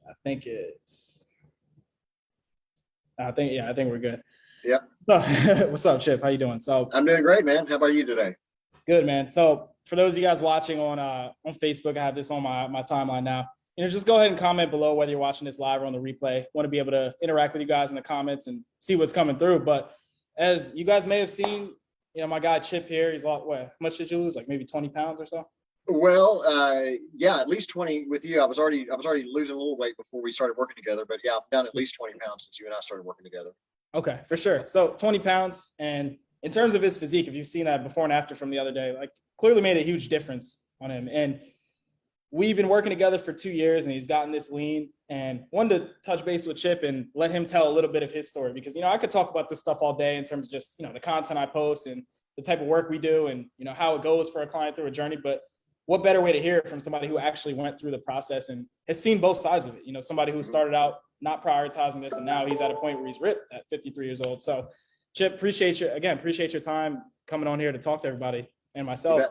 I think it's, I think we're good. Yeah, So, what's up, Chip? How you doing? So I'm doing great, man. How about you today? good, man. So for those of you guys watching on Facebook, I have this on my timeline now. Just go ahead and comment below whether you're watching this live or on the replay. Want to be able to interact with you guys in the comments and see what's coming through. But as you guys may have seen, my guy Chip here, he's lost, what, how much did you lose? Like maybe 20 pounds or so? Well, yeah, at least 20 with you. I was already losing a little weight before we started working together, but yeah, I'm down at least 20 pounds since you and I started working together. Okay, for sure. So 20 pounds. And in terms of his physique, if you've seen that before and after from the other day, like clearly made a huge difference on him. And we've been working together for 2 years and he's gotten this lean, and wanted to touch base with Chip and let him tell a little bit of his story, because, I could talk about this stuff all day in terms of just, the content I post and the type of work we do and, how it goes for a client through a journey. But what better way to hear it from somebody who actually went through the process and has seen both sides of it? Somebody who started out not prioritizing this, and now he's at a point where he's ripped at 53 years old. So Chip, appreciate your time coming on here to talk to everybody and myself.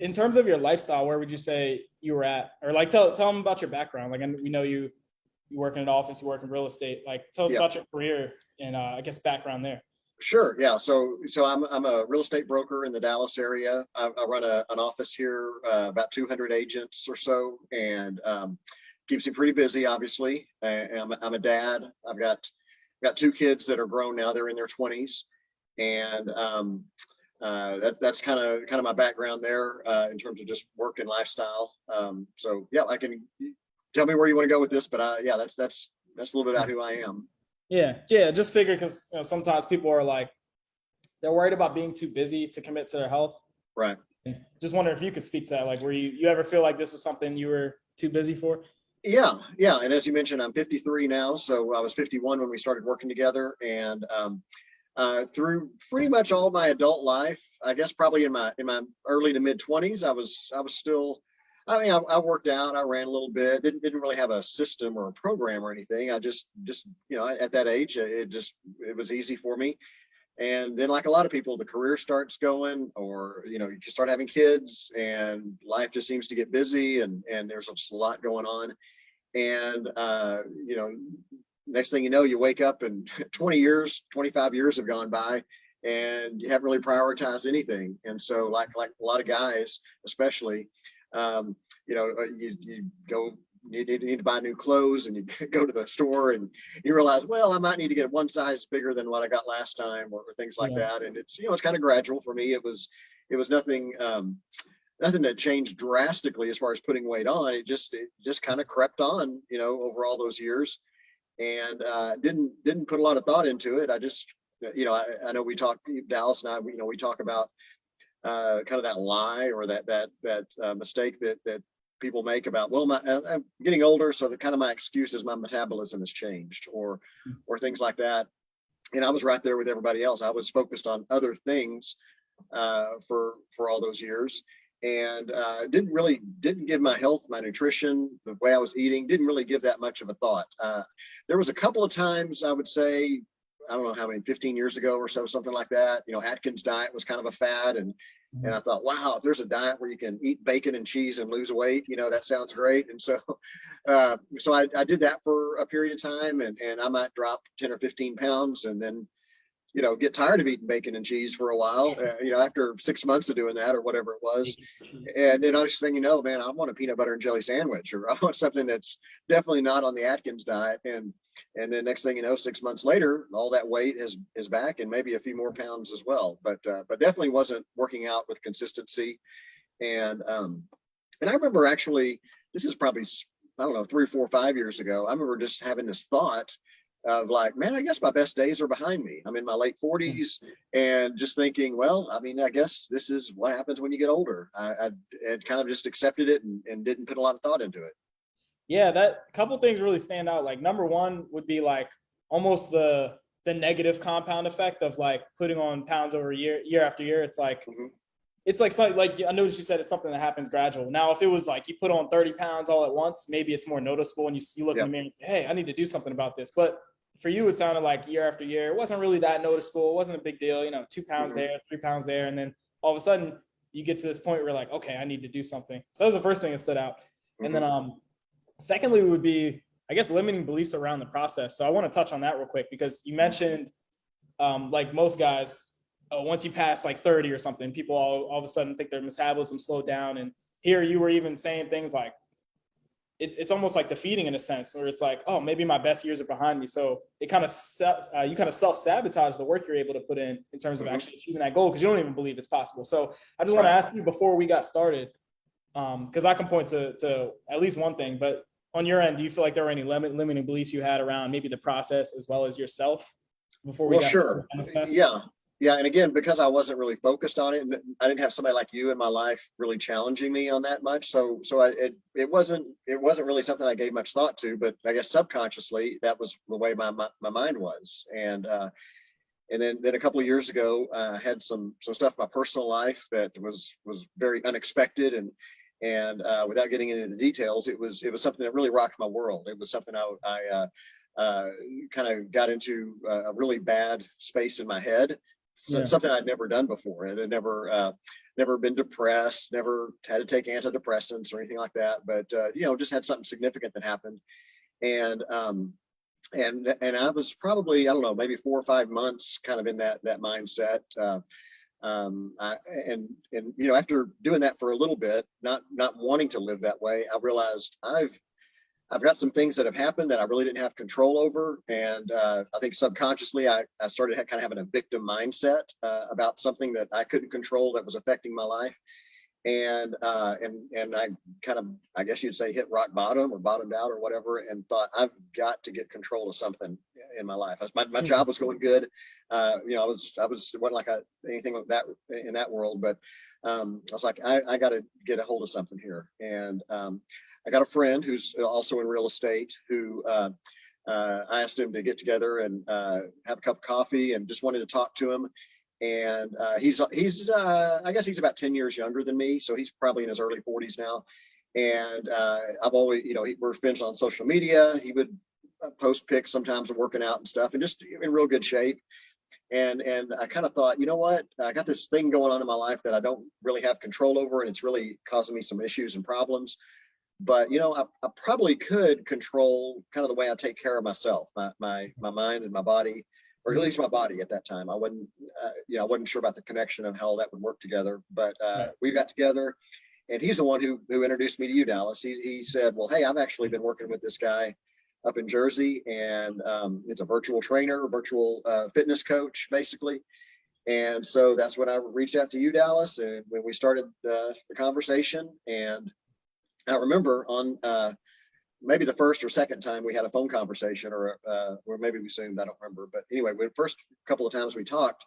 In terms of your lifestyle, where would you say you were at? Or like, tell them about your background. Like, we know you work in an office, you work in real estate. Like, tell us about your career and I guess background there. Sure. Yeah. So I'm a real estate broker in the Dallas area. I run an office here, about 200 agents or so, and keeps me pretty busy. Obviously, I'm a dad. I've got two kids that are grown now. They're in their 20s, and that's kind of my background there in terms of just work and lifestyle. So yeah, I can tell me where you want to go with this, but yeah, that's a little bit about who I am. Yeah. Just figure, because sometimes people are like, they're worried about being too busy to commit to their health. Right. And just wonder if you could speak to that. Like, were you ever feel like this was something you were too busy for? Yeah. And as you mentioned, I'm 53 now, so I was 51 when we started working together, and through pretty much all my adult life, I guess probably in my early to mid 20s, I was still. I mean, I worked out, I ran a little bit, didn't really have a system or a program or anything. I just at that age, it was easy for me. And then, like a lot of people, the career starts going, or you start having kids, and life just seems to get busy, and there's just a lot going on. And next thing you know, you wake up and 20 years, 25 years have gone by, and you haven't really prioritized anything. And so, like a lot of guys, especially, you go, you need to buy new clothes, and you go to the store and you realize, well, I might need to get one size bigger than what I got last time, or things like that. And it's kind of gradual for me. It was nothing that changed drastically as far as putting weight on. It just kind of crept on, over all those years, and didn't put a lot of thought into it. I just, I know we talk, Dallas and I, we talk about kind of that lie, or that mistake that people make about, well, I'm getting older, so the kind of my excuse is my metabolism has changed, or things like that. And I was right there with everybody else. I was focused on other things for all those years, and didn't give my health, my nutrition, the way I was eating, didn't really give that much of a thought. There was a couple of times, I would say, I don't know how many, 15 years ago or so, something like that. Atkins diet was kind of a fad. And I thought, wow, if there's a diet where you can eat bacon and cheese and lose weight, that sounds great. And so, I did that for a period of time, and I might drop 10 or 15 pounds, and then, get tired of eating bacon and cheese for a while, after 6 months of doing that, or whatever it was. And then I was thinking, man, I want a peanut butter and jelly sandwich, or I want something that's definitely not on the Atkins diet. And then next thing you know, 6 months later, all that weight is back, and maybe a few more pounds as well. But definitely wasn't working out with consistency. And I remember, actually, this is probably, I don't know, 3 or 4 or 5 years ago. I remember just having this thought of like, man, I guess my best days are behind me. I'm in my late 40s, and just thinking, well, I mean, I guess this is what happens when you get older. I had kind of just accepted it, and didn't put a lot of thought into it. Yeah, that couple things really stand out. Like, number one would be like almost the negative compound effect of like putting on pounds over year after year. It's like, it's like something, like I noticed you said it's something that happens gradual. Now, if it was like you put on 30 pounds all at once, maybe it's more noticeable, and you look in the mirror and say, hey, I need to do something about this. But for you, it sounded like year after year, it wasn't really that noticeable. It wasn't a big deal, 2 pounds there, 3 pounds there. And then all of a sudden you get to this point where you're like, okay, I need to do something. So that was the first thing that stood out. And then Secondly, would be, I guess, limiting beliefs around the process. So I want to touch on that real quick, because you mentioned, like most guys, once you pass like 30 or something, people all of a sudden think their metabolism slowed down. And here you were even saying things like, it's almost like defeating in a sense, where it's like, oh, maybe my best years are behind me. So it kind of you kind of self-sabotage the work you're able to put in terms of actually achieving that goal, because you don't even believe it's possible. So I just want to ask you before we got started, because I can point to at least one thing, but on your end, do you feel like there were any limiting beliefs you had around maybe the process as well as yourself before we got sure. started? Yeah. And again, because I wasn't really focused on it, and I didn't have somebody like you in my life really challenging me on that much. So it wasn't really something I gave much thought to, but I guess subconsciously that was the way my mind was. And then a couple of years ago, I had some stuff in my personal life that was very unexpected, and without getting into the details, it was something that really rocked my world. It was something I kind of got into a really bad space in my head. Something I'd never done before. I had never been depressed, never had to take antidepressants or anything like that. But just had something significant that happened, and I was probably, I don't know, maybe 4 or 5 months kind of in that mindset. After doing that for a little bit, not wanting to live that way, I realized I've got some things that have happened that I really didn't have control over. And I think subconsciously I started kind of having a victim mindset about something that I couldn't control that was affecting my life. And I kind of, I guess you'd say, hit rock bottom or bottomed out or whatever, and thought, I've got to get control of something in my life. My job was going good. I wasn't like anything like that in that world, but I was like, I got to get a hold of something here. And I got a friend who's also in real estate who I asked him to get together and have a cup of coffee, and just wanted to talk to him. And he's I guess he's about 10 years younger than me, so he's probably in his early 40s now. And I've always, we're friends on social media. He would post pics sometimes of working out and stuff, and just in real good shape. And I kind of thought, you know what, I got this thing going on in my life that I don't really have control over, and it's really causing me some issues and problems. But I probably could control kind of the way I take care of myself, my mind and my body, or at least my body at that time. I wasn't sure about the connection of how that would work together. But we got together, and he's the one who introduced me to you, Dallas. He said, well, hey, I've actually been working with this guy up in Jersey, and it's a virtual trainer, virtual fitness coach, basically. And so that's when I reached out to you, Dallas, and when we started the conversation. And I remember on maybe the first or second time we had a phone conversation, or maybe we Zoomed, I don't remember. But anyway, the first couple of times we talked,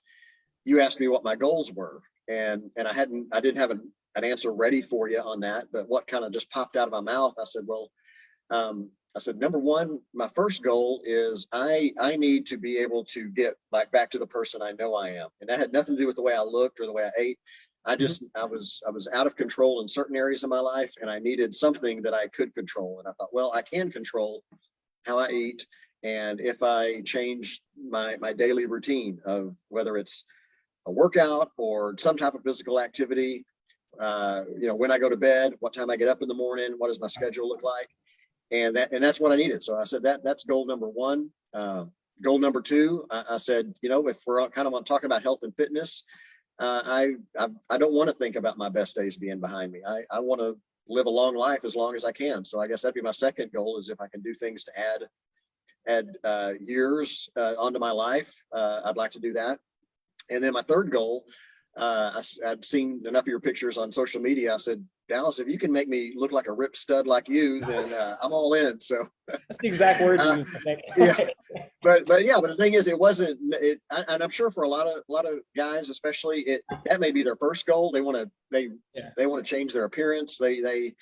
you asked me what my goals were, and I didn't have an answer ready for you on that. But what kind of just popped out of my mouth, I said, well, number one, my first goal is I need to be able to get back to the person I know I am, and that had nothing to do with the way I looked or the way I ate. I was out of control in certain areas of my life, and I needed something that I could control. And I thought, well, I can control how I eat. And if I change my daily routine of whether it's a workout or some type of physical activity, when I go to bed, what time I get up in the morning, what does my schedule look like? And that's what I needed. So I said, that's goal number one. Goal number two, I said, if we're kind of talking about health and fitness, I don't want to think about my best days being behind me. I want to live a long life as long as I can. So I guess that'd be my second goal, is if I can do things to add years onto my life, I'd like to do that. And then my third goal, I'd seen enough of your pictures on social media. I said, Dallas, if you can make me look like a ripped stud like you, then I'm all in. So that's the exact word you used, I think. Yeah. But the thing is, it wasn't. And I'm sure for a lot of guys, especially, that may be their first goal. They want to change their appearance. They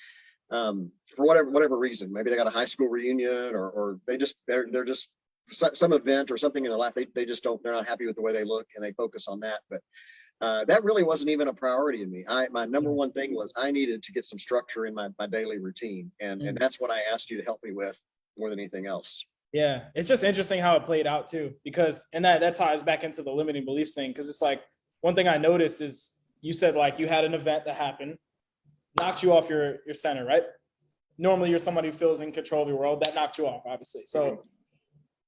for whatever reason, maybe they got a high school reunion, or they're just some event or something in their life. They're not happy with the way they look, and they focus on that. But that really wasn't even a priority to me. My number one thing was I needed to get some structure in my daily routine, and that's what I asked you to help me with more than anything else. Yeah, it's just interesting how it played out too, because, and that ties back into the limiting beliefs thing, because it's like, one thing I noticed is you said like you had an event that happened, knocked you off your center, right? normally you're somebody who feels in control of your world. That knocked you off, obviously. So Mhm.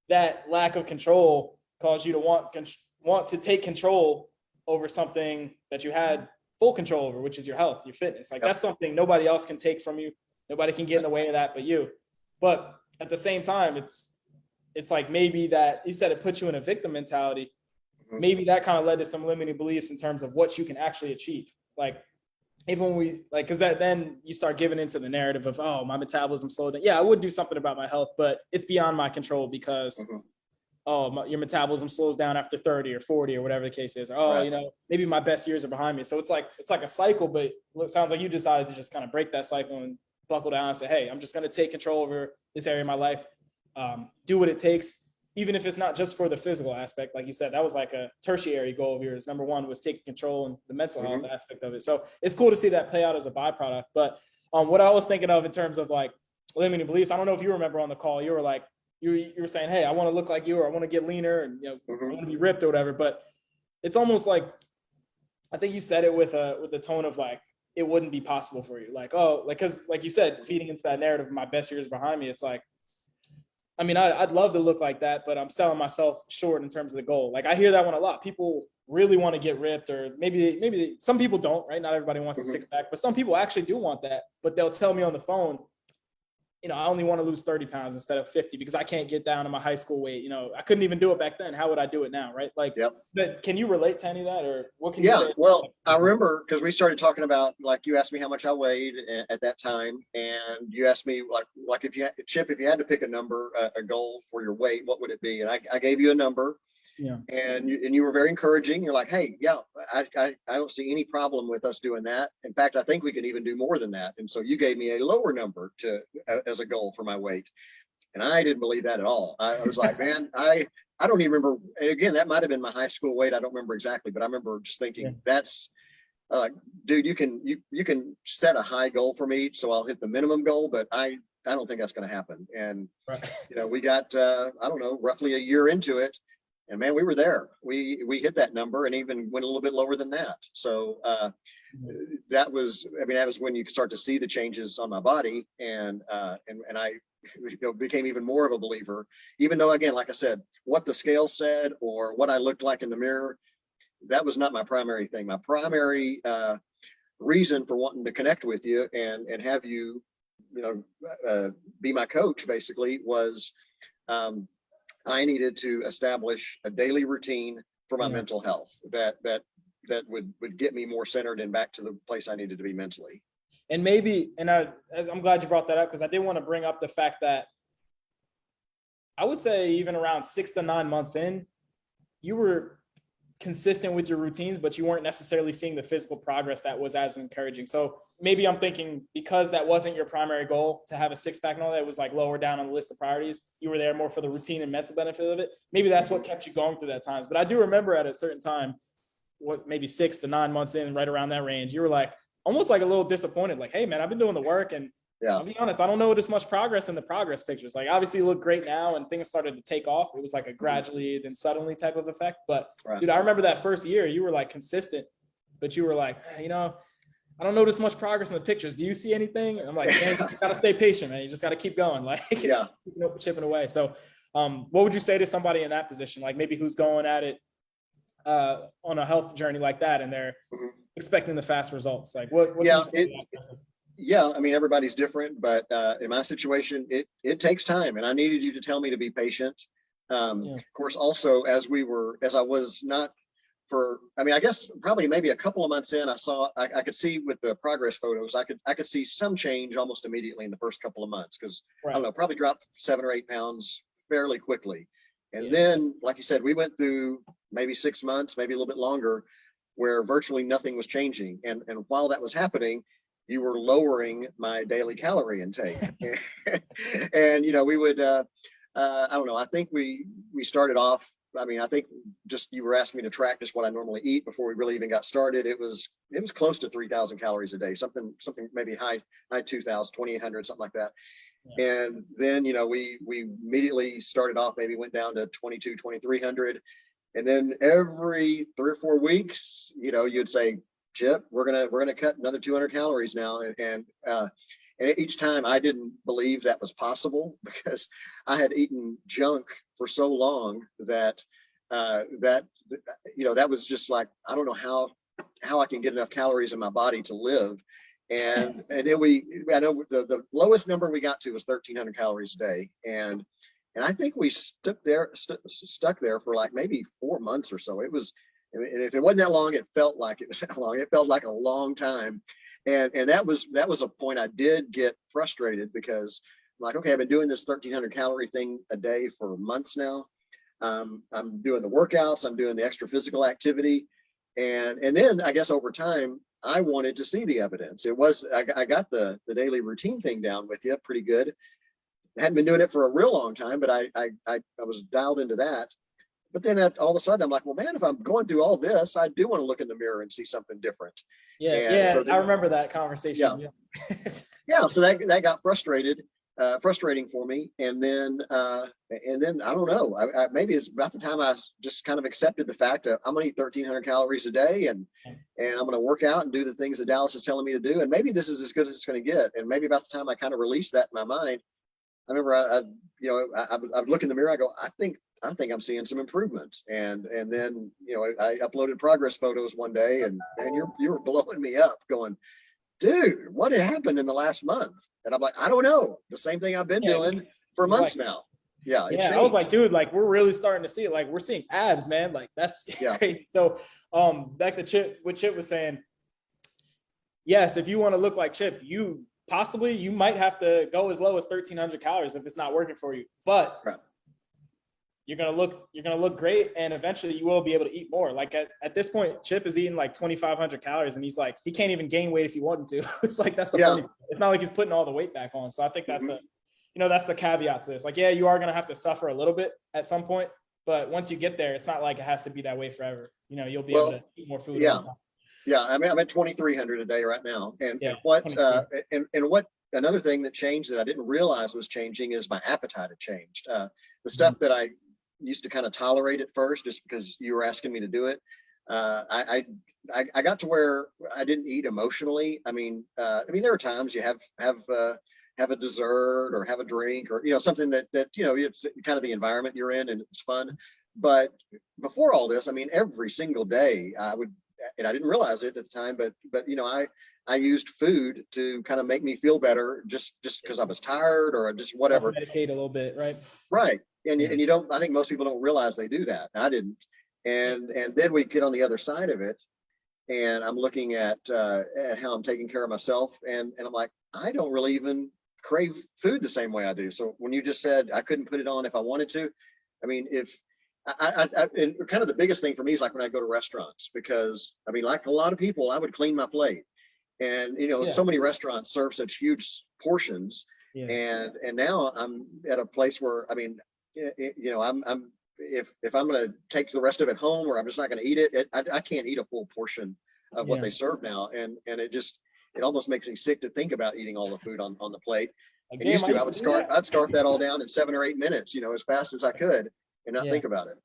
that lack of control caused you to want to take control over something that you had full control over, which is your health, your fitness. Like, Yep. that's something nobody else can take from you. Nobody can get in the way of that but you. But at the same time, it's like, maybe that, you said it puts you in a victim mentality. Mhm. Maybe that kind of led to some limiting beliefs in terms of what you can actually achieve. Like, even when we like, because that then you start giving into the narrative of, oh, my metabolism slowed down. Yeah, I would do something about my health, but it's beyond my control because Mhm. your metabolism slows down after 30 or 40 or whatever the case is. Or, oh, Right. you know, maybe my best years are behind me. So it's like a cycle, but it sounds like you decided to just kind of break that cycle and buckle down and say, hey, I'm just going to take control over this area of my life, do what it takes, even if it's not just for the physical aspect. Like you said, that was like a tertiary goal of yours. Number one was taking control and the mental health Mhm. aspect of it. So it's cool to see that play out as a byproduct. But what I was thinking of in terms of like limiting beliefs, I don't know if you remember on the call, you were like, you were saying, hey, I want to look like you, or I want to get leaner, and, you know, I Mhm. want to be ripped or whatever. But it's almost like, I think you said it with the tone of like, it wouldn't be possible for you. Like, oh, like, because like you said, feeding into that narrative of my best years behind me, it's like, I mean, I'd love to look like that, but I'm selling myself short in terms of the goal. Like, I hear that one a lot. People really want to get ripped, or maybe some people don't, right? Not everybody wants a Mhm. six pack, but some people actually do want that. But they'll tell me on the phone, you know, I only want to lose 30 pounds instead of 50 because I can't get down to my high school weight. You know, I couldn't even do it back then. How would I do it now? Right. Like, Yep. can you relate to any of that, or what can you Yeah, say? well, I remember because we started talking about, like, you asked me how much I weighed at that time, and you asked me like if you had, Chip, if you had to pick a number, a goal for your weight, what would it be? And I gave you a number, Yeah. and you were very encouraging. You're like, hey, yeah, I don't see any problem with us doing that. In fact, I think we could even do more than that. And so you gave me a lower number as a goal for my weight. And I didn't believe that at all. I was like, man, I don't even remember. And again, that might have been my high school weight. I don't remember exactly, but I remember just Yeah. thinking, that's dude, you can set a high goal for me, so I'll hit the minimum goal, but I don't think that's going to happen. And Right. we got I don't know, roughly a year into it, and man, we were there. We hit that number and even went a little bit lower than that. So that was, I mean, that was when you start to see the changes on my body, and I became even more of a believer, even though, again, like I said, what the scale said or what I looked like in the mirror, that was not my primary thing. My primary reason for wanting to connect with you and have you, be my coach basically was, I needed to establish a daily routine for my Yeah. mental health that would get me more centered and back to the place I needed to be mentally. And maybe, and I'm glad you brought that up, because I did want to bring up the fact that I would say even around 6 to 9 months in, you were consistent with your routines, but you weren't necessarily seeing the physical progress that was as encouraging. So maybe I'm thinking, because that wasn't your primary goal to have a six pack and all that, was like lower down on the list of priorities. You were there more for the routine and mental benefit of it. Maybe that's what kept you going through that times. But I do remember at a certain time, what, maybe 6 to 9 months in, right around that range, you were like almost like a little disappointed, like, hey man, I've been doing the work, and Yeah. I'll be honest, I don't know this much progress in the progress pictures. Like, obviously you look great now and things started to take off. It was like a gradually then suddenly type of effect. But Right. dude, I remember that first year you were like consistent, but you were like, you know, I don't notice much progress in the pictures. Do you see anything? And I'm like, man, you just gotta stay patient, man. You just gotta keep going. Like, Yeah. chipping away. So what would you say to somebody in that position? Like, maybe who's going at it on a health journey like that, and they're Mhm. expecting the fast results? Like, what can Yeah, you say to that person? yeah, I mean, everybody's different, but in my situation, it takes time, and I needed you to tell me to be patient. Yeah. Of course, also as I was not for, I mean, I guess probably maybe a couple of months in, I could see with the progress photos, I could see some change almost immediately in the first couple of months, because I Right. don't know, probably dropped 7 or 8 pounds fairly quickly, and Yeah. then, like you said, we went through maybe 6 months, maybe a little bit longer, where virtually nothing was changing, and while that was happening, you were lowering my daily calorie intake. And we would I don't know, I think we started off, I mean, I think just, you were asking me to track just what I normally eat before we really even got started. It was close to 3,000 calories a day, something maybe high 2,000, 2,800, something like that. Yeah. And then we immediately started off, maybe went down to 22, 2,300. And then every 3 or 4 weeks, you'd say, Chip, we're gonna cut another 200 calories now, and And each time I didn't believe that was possible because I had eaten junk for so long that that that was just like, I don't know how I can get enough calories in my body to live. And then I know the lowest number we got to was 1,300 calories a day, and I think we stuck there for like maybe 4 months or so. It was, and if it wasn't that long, it felt like it was that long. It felt like a long time, and that was a point I did get frustrated because I'm like, okay, I've been doing this 1,300 calorie thing a day for months now. I'm doing the workouts, I'm doing the extra physical activity, and then I guess over time I wanted to see the evidence. I got the daily routine thing down with you pretty good. I hadn't been doing it for a real long time, but I was dialed into that. But then all of a sudden I'm like, well, man, if I'm going through all this, I do want to look in the mirror and see something different. Yeah, and so then, I remember that conversation. Yeah. Yeah, so that got frustrating for me, and then I don't know. Maybe it's about the time I just kind of accepted the fact that I'm gonna eat 1,300 calories a day, and I'm gonna work out and do the things that Dallas is telling me to do, and maybe this is as good as it's gonna get. And maybe about the time I kind of released that in my mind, I remember I would look in the mirror, I go, I think I'm seeing some improvement, and then I uploaded progress photos one day, and you were blowing me up, going, dude, what happened in the last month? And I'm like, I don't know. The same thing I've been doing for months now. Yeah. I was like, dude, like we're really starting to see it. Like we're seeing abs, man. Like that's crazy. So back to Chip, what Chip was saying. Yes, if you want to look like Chip, you might have to go as low as 1,300 calories if it's not working for you. But right. You're gonna look great, and eventually you will be able to eat more. Like at this point, Chip is eating like 2,500 calories, and he's like, he can't even gain weight if he wanted to. It's like that's the funny. It's not like he's putting all the weight back on. So I think that's that's the caveat to this. Like, yeah, you are gonna have to suffer a little bit at some point, but once you get there, it's not like it has to be that way forever. You'll be able to eat more food. Yeah. I mean, I'm at 2,300 a day right now, and what another thing that changed that I didn't realize was changing is my appetite had changed. The stuff that I used to kind of tolerate at first, just because you were asking me to do it, I got to where I didn't eat emotionally. I mean, there are times you have a dessert or have a drink or something that it's kind of the environment you're in and it's fun. But before all this, I mean, every single day I would, and I didn't realize it at the time, but I used food to kind of make me feel better, just because I was tired or just whatever. Medicate a little bit, right? Right. And you don't. I think most people don't realize they do that. I didn't. And then we get on the other side of it, and I'm looking at how I'm taking care of myself, and I'm like, I don't really even crave food the same way I do. So when you just said I couldn't put it on if I wanted to, I mean, if and kind of the biggest thing for me is like when I go to restaurants, because I mean, like a lot of people, I would clean my plate, and so many restaurants serve such huge portions, and now I'm at a place where I mean, I'm if I'm going to take the rest of it home or I'm just not going to eat it, I can't eat a full portion of what they serve now, and it almost makes me sick to think about eating all the food on the plate. Like, used to, I'd scarf that all down in 7 or 8 minutes, as fast as I could, and not think about it.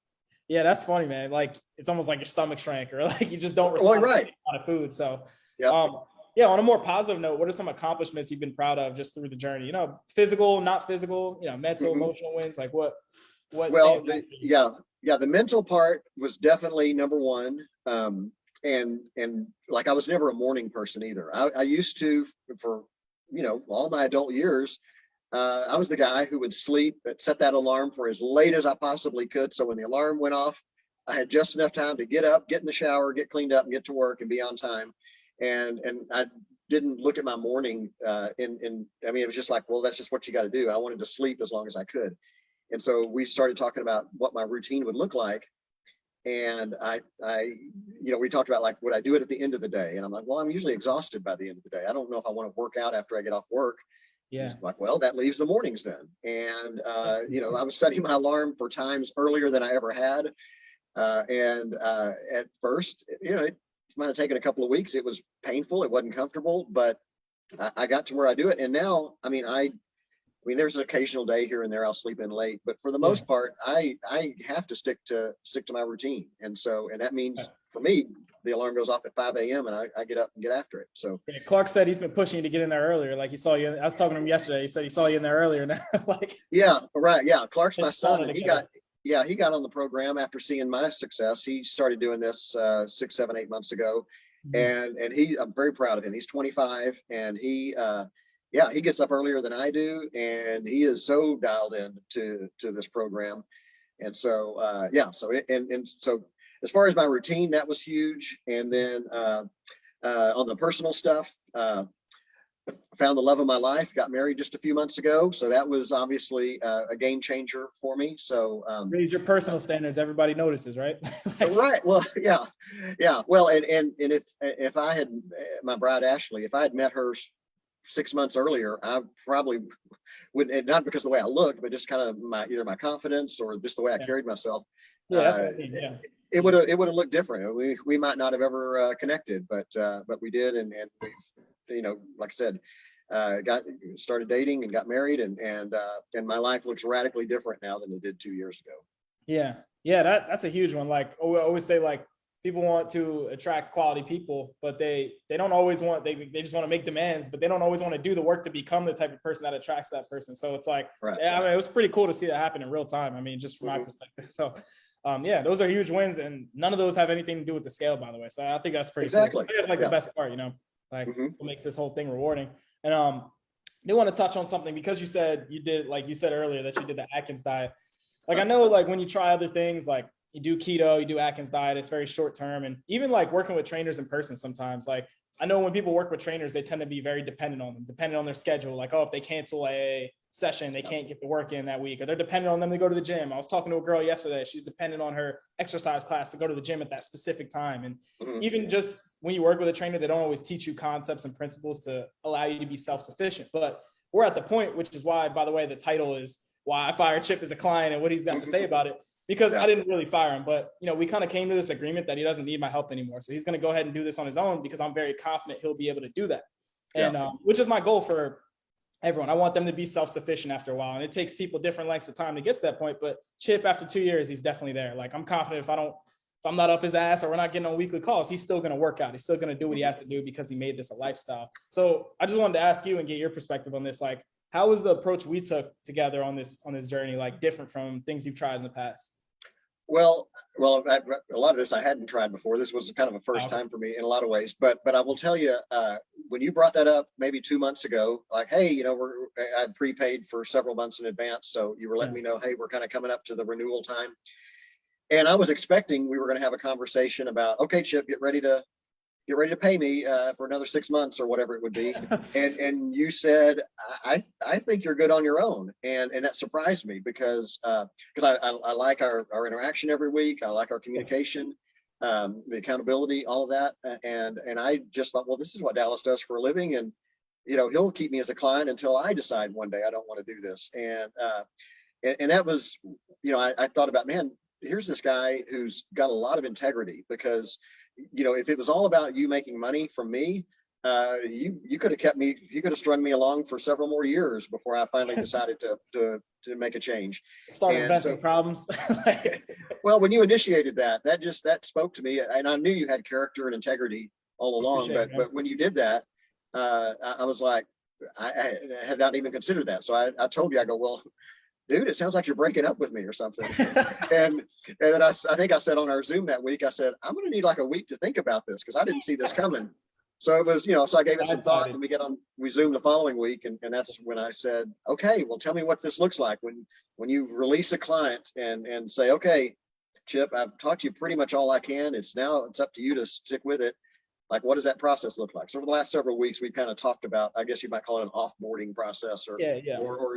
Yeah, that's funny, man. Like it's almost like your stomach shrank, or like you just don't respond to a lot of food. So on a more positive note, what are some accomplishments you've been proud of just through the journey? Physical, not physical, mental, emotional wins. Like what? Well, the mental part was definitely number one. And like I was never a morning person either. I used to, for all my adult years, I was the guy who would set that alarm for as late as I possibly could. So when the alarm went off, I had just enough time to get up, get in the shower, get cleaned up, and get to work and be on time. And I didn't look at my morning I mean, it was just like, well, that's just what you got to do. I wanted to sleep as long as I could. And so we started talking about what my routine would look like. And we talked about like, would I do it at the end of the day? And I'm like, well, I'm usually exhausted by the end of the day. I don't know if I want to work out after I get off work. Yeah. Like, well, that leaves the mornings then. And, I was setting my alarm for times earlier than I ever had. At first, it might have taken a couple of weeks. It was painful. It wasn't comfortable, but I got to where I do it. And now, I mean, there's an occasional day here and there I'll sleep in late, but for the most part, I have to stick to my routine. And that means for me, the alarm goes off at 5 a.m. and I get up and get after it. So yeah, Clark said he's been pushing you to get in there earlier. Like he saw you. I was talking to him yesterday. He said he saw you in there earlier now. Like, yeah, right. Yeah. Clark's my it's son, falling and together. he got on the program after seeing my success. He started doing this 6, 7, 8 months ago. Mhm. And I'm very proud of him. He's 25 and he gets up earlier than I do. And he is so dialed in to this program. And so, and so as far as my routine, that was huge. And then, on the personal stuff, found the love of my life, got married just a few months ago. So that was obviously a game changer for me. So, Raise your personal standards. Everybody notices, right? Like, right. Well, yeah, yeah. Well, and if I had my bride Ashley, if I had met her 6 months earlier, I probably would, and not because of the way I looked, but just kind of either my confidence or just the way I yeah, carried myself. yeah, that's Uh, what I mean. Yeah, it would have looked different. We might not have ever connected, but we did, and we, like I said, got started dating and got married, and my life looks radically different now than it did 2 years ago. yeah, yeah. That's a huge one. Like I always say, like people want to attract quality people, but they don't always want. They just want to make demands, but they don't always want to do the work to become the type of person that attracts that person. So it's like, Right. yeah, I mean, it was pretty cool to see that happen in real time. I mean, just from my perspective. So. Yeah, those are huge wins, and none of those have anything to do with the scale, by the way. So I think that's pretty Exactly. cool. I think that's like the best part, like what makes this whole thing rewarding. And I do want to touch on something because you said you did, like you said earlier, that you did the Atkins diet. Like I know, like when you try other things, like you do keto, you do Atkins diet, it's very short term, and even like working with trainers in person sometimes, like I know when people work with trainers, they tend to be very dependent on them, dependent on their schedule. Like, oh, if they cancel a session, they can't get the work in that week, or they're dependent on them to go to the gym. I was talking to a girl yesterday. She's dependent on her exercise class to go to the gym at that specific time. And even just when you work with a trainer, they don't always teach you concepts and principles to allow you to be self-sufficient. But we're at the point, which is why, by the way, the title is Why I Fired Chip as a Client and what he's got to say about it. Because I didn't really fire him, but we kind of came to this agreement that he doesn't need my help anymore. So he's going to go ahead and do this on his own because I'm very confident he'll be able to do that. And which is my goal for everyone. I want them to be self-sufficient after a while. And it takes people different lengths of time to get to that point. But Chip, after 2 years, he's definitely there. Like I'm confident if I'm not up his ass or we're not getting on weekly calls, he's still going to work out. He's still going to do what he has to do because he made this a lifestyle. So I just wanted to ask you and get your perspective on this. Like, how was the approach we took together on this journey, like different from things you've tried in the past? Well, a lot of this I hadn't tried before. This was kind of a first time for me in a lot of ways. But I will tell you, when you brought that up maybe 2 months ago, like, hey, I'd prepaid for several months in advance, so you were letting me know, hey, we're kind of coming up to the renewal time, and I was expecting we were going to have a conversation about, okay, Chip, get ready to pay me for another 6 months or whatever it would be. And you said, I think you're good on your own. And that surprised me because I like our interaction every week. I like our communication, the accountability, all of that. And I just thought, well, this is what Dallas does for a living. And, he'll keep me as a client until I decide one day I don't want to do this. And that was, I thought about, man, here's this guy who's got a lot of integrity because if it was all about you making money from me, you could have kept me, you could have strung me along for several more years before I finally decided to make a change. Start inventing problems. Well, when you initiated that spoke to me, and I knew you had character and integrity all along, but when you did that, I was like, I had not even considered that. So I told you, I go, well, dude, it sounds like you're breaking up with me or something. and then I think I said on our Zoom that week, I said, I'm going to need like a week to think about this because I didn't see this coming. So it was, so I gave it some thought and we Zoomed the following week. And that's when I said, okay, well, tell me what this looks like when you release a client and say, okay, Chip, I've talked to you pretty much all I can. It's up to you to stick with it. Like, what does that process look like? So for the last several weeks, we kind of talked about, I guess you might call it an offboarding process or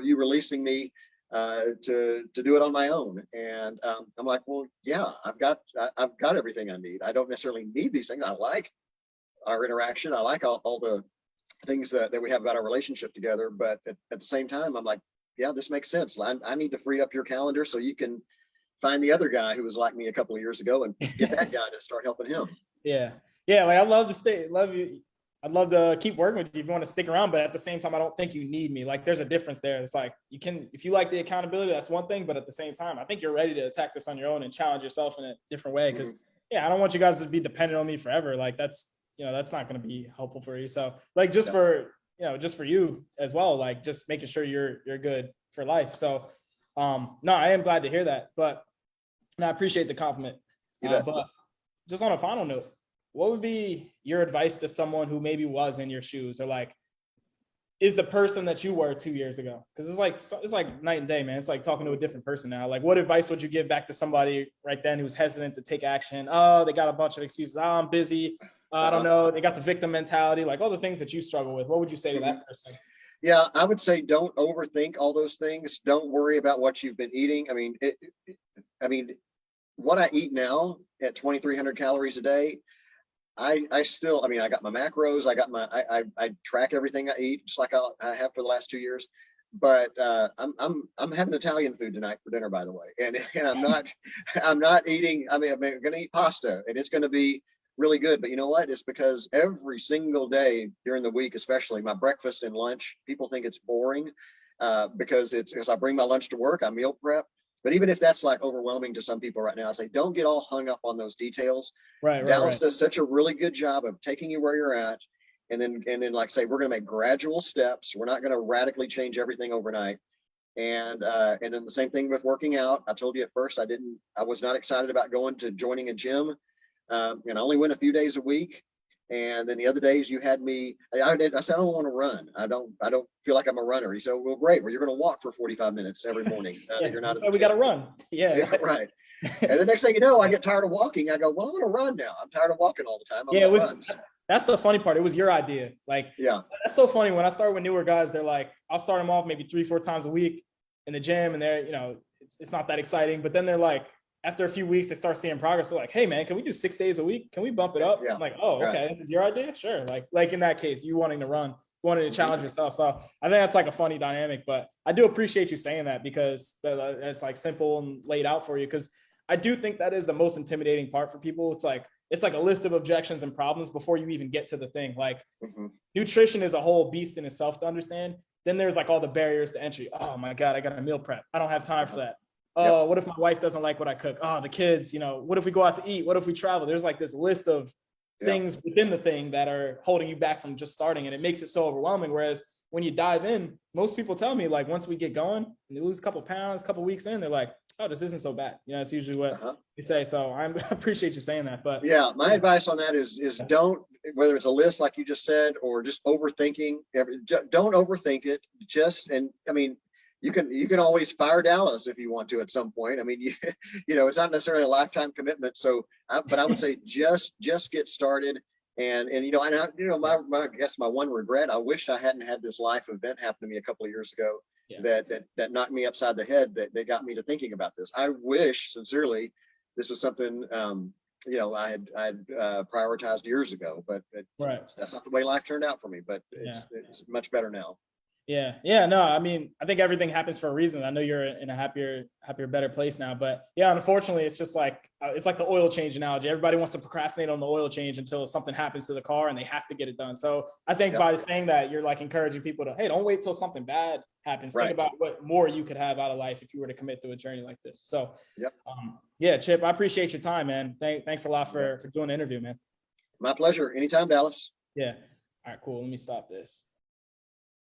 you releasing me to do it on my own. And I'm like, well, yeah, I've got everything I need. I don't necessarily need these things. I like our interaction. I like all the things that we have about our relationship together. But at the same time, I'm like, yeah, this makes sense. I need to free up your calendar so you can find the other guy who was like me a couple of years ago and get that guy to start helping him. Yeah. Like I'd love you. I'd love to keep working with you if you want to stick around, but at the same time, I don't think you need me. Like there's a difference there. It's like if you like the accountability, that's one thing, but at the same time, I think you're ready to attack this on your own and challenge yourself in a different way. Because yeah, I don't want you guys to be dependent on me forever. Like that's, that's not going to be helpful for you. So like, just for, just for you as well, like just making sure you're good for life. So, no, I am glad to hear that, but and I appreciate the compliment. But just on a final note, what would be your advice to someone who maybe was in your shoes, or like is the person that you were 2 years ago? Because it's like night and day, man. It's like talking to a different person now. Like, what advice would you give back to somebody right then who's hesitant to take action? Oh, they got a bunch of excuses. Oh, I'm busy. I don't know. They got the victim mentality, like all the things that you struggle with. What would you say to that person? Yeah, I would say don't overthink all those things. Don't worry about what you've been eating. I mean, what I eat now at 2,300 calories a day, I still, I got my macros, I track everything I eat, just like I have for the last 2 years. But I'm having Italian food tonight for dinner, by the way, and I'm not eating. I'm going to eat pasta, and it's going to be really good. But you know what? It's because every single day during the week, especially my breakfast and lunch, people think it's boring because I bring my lunch to work, I meal prep. But even if that's like overwhelming to some people right now, I say, don't get all hung up on those details. Dallas does such a really good job of taking you where you're at. And then like say, we're going to make gradual steps. We're not going to radically change everything overnight. And then the same thing with working out. I told you at first, I was not excited about joining a gym. And I only went a few days a week. And then the other days you had me, I said, I don't want to run. I don't feel like I'm a runner. He said, well, great. Well, you're going to walk for 45 minutes every morning. You're not. So we got to run. Yeah. Right. And the next thing you know, I get tired of walking. I go, well, I'm going to run now. I'm tired of walking all the time. That's the funny part. It was your idea. Like, yeah, that's so funny. When I start with newer guys, they're like, I'll start them off maybe 3-4 times a week in the gym, and they're, it's not that exciting. But then they're like, after a few weeks, they start seeing progress. They're like, hey, man, can we do 6 days a week? Can we bump it up? Yeah. I'm like, oh, okay. Right. This is your idea? Sure. Like in that case, you wanting to run, wanting to challenge yourself. So I think that's like a funny dynamic, but I do appreciate you saying that because it's like simple and laid out for you. Because I do think that is the most intimidating part for people. It's like a list of objections and problems before you even get to the thing. Like nutrition is a whole beast in itself to understand. Then there's like all the barriers to entry. Oh my God, I got to meal prep. I don't have time for that. Oh, what if my wife doesn't like what I cook? Oh, the kids, what if we go out to eat? What if we travel? There's like this list of things within the thing that are holding you back from just starting. And it makes it so overwhelming. Whereas when you dive in, most people tell me like, once we get going and they lose a couple pounds, a couple weeks in, they're like, oh, this isn't so bad. It's usually what you say. So I appreciate you saying that. But yeah, my advice on that is don't, whether it's a list like you just said, or just overthinking, don't overthink it. You can always fire Dallas if you want to at some point. It's not necessarily a lifetime commitment. So, but I would say just get started. And I guess my one regret, I wish I hadn't had this life event happen to me a couple of years ago that knocked me upside the head, that got me to thinking about this. I wish sincerely this was something I had prioritized years ago, but that's not the way life turned out for me. But it's much better now. Yeah. No, I think everything happens for a reason. I know you're in a happier, better place now, but yeah, unfortunately it's just like, it's like the oil change analogy. Everybody wants to procrastinate on the oil change until something happens to the car and they have to get it done. So I think by saying that, you're like encouraging people to, hey, don't wait till something bad happens. Think about what more you could have out of life if you were to commit to a journey like this. So Chip, I appreciate your time, man. Thanks a lot for doing the interview, man. My pleasure. Anytime, Dallas. Yeah. All right, cool. Let me stop this.